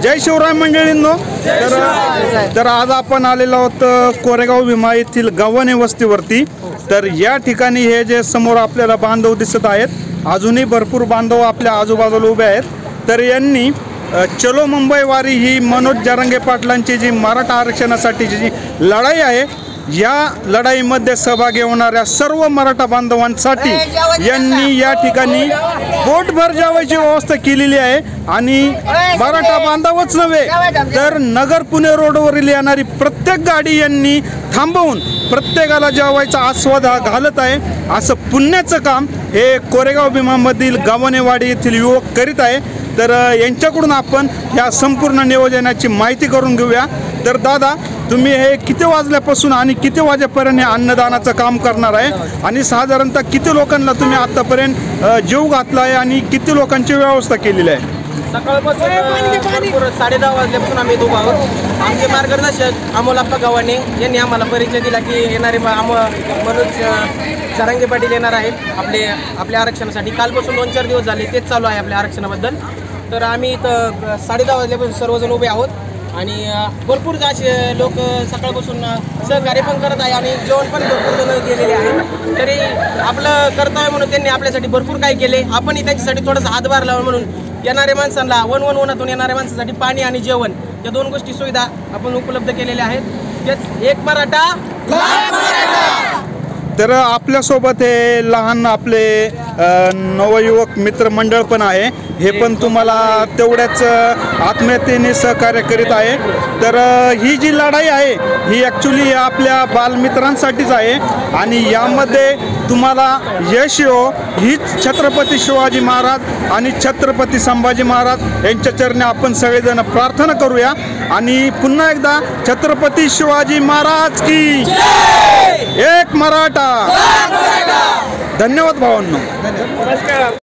जय शिवराय मंडळींनो। तर आज आपण आलेलो आहोत कोरेगाव भीमा येथील गव्हाणे वस्तीवरती। तर या ठिकाणी हे जे समोर आपल्याला बांधव दिसत आहेत, अजूनही भरपूर बांधव आपल्या आजूबाजूला उभे आहेत। तर यांनी चलो मुंबई वारी ही मनोज जरांगे पाटलांची जी मराठा आरक्षणासाठीची जी लढाई आहे, या लढाईमध्ये सहभागी होणाऱ्या सर्व मराठा बांधवांसाठी यांनी या ठिकाणी पोटभर जेवायची व्यवस्था केलेली आहे। आणि मराठा बांधवच नव्हे तर नगर पुणे रोडवरील येणारी प्रत्येक गाडी यांनी थांबवून प्रत्येकाला जेवायचा आस्वाद घालत आहे। असं पुण्याचं काम हे कोरेगाव भीमामधील गव्हाणेवाडी येथील युवक करीत आहे। तर यांच्याकडून आपण या संपूर्ण नियोजनाची माहिती करून घेऊया। तर दादा, तुम्ही हे किती वाजल्यापासून आणि किती वाजेपर्यंत हे अन्नदानाचं काम करणार आहे आणि साधारणतः किती लोकांना तुम्ही आतापर्यंत जीव घातला आहे आणि किती लोकांची व्यवस्था केलेली आहे? सकाळपासून 10:30 वाजल्यापासून आम्ही उभा आहोत। आमचे मार्गदर्शक अमोलप्पा गव्हाणे यांनी आम्हाला परिचय दिला की येणारे मनोज जरांगे पाटील येणार आहेत आपल्या आरक्षणासाठी। कालपासून 2-4 दिवस झाले तेच चालू आहे आपल्या आरक्षणाबद्दल। तर आम्ही इथं 10:30 वाजल्यापासून सर्वजण उभे आहोत आणि भरपूर असे लोक सकाळपासून सहकार्य पण करत आहे आणि जेवण पण भरपूर जण गेलेले आहेत। तरी आपलं कर्तव्य म्हणून त्यांनी आपल्यासाठी भरपूर काही केले। आपणही त्यांच्यासाठी थोडासा हातभार लावा म्हणून येणाऱ्या माणसांना उन्हातून येणाऱ्या माणसासाठी पाणी आणि जेवण या 2 गोष्टी सुविधा आपण उपलब्ध केलेल्या आहेत। तेच एक मराठा तर आपल्यासोबत हे लहान आपले नवयुवक मित्रमंडळ पण आहे, हे पण तुम्हाला तेवढ्याच आत्मीयतेने सहकार्य करीत आहे। तर ही जी लढाई आहे ही ॲक्च्युली आपल्या बालमित्रांसाठीच आहे आणि यामध्ये तुम्हाला यश येवो हीच छत्रपती शिवाजी महाराज आणि छत्रपती संभाजी महाराज यांच्या चरणी आपण सगळेजण प्रार्थना करूया। आणि पुन्हा एकदा छत्रपती शिवाजी महाराज की एक मराठा। धन्यवाद भावांनो।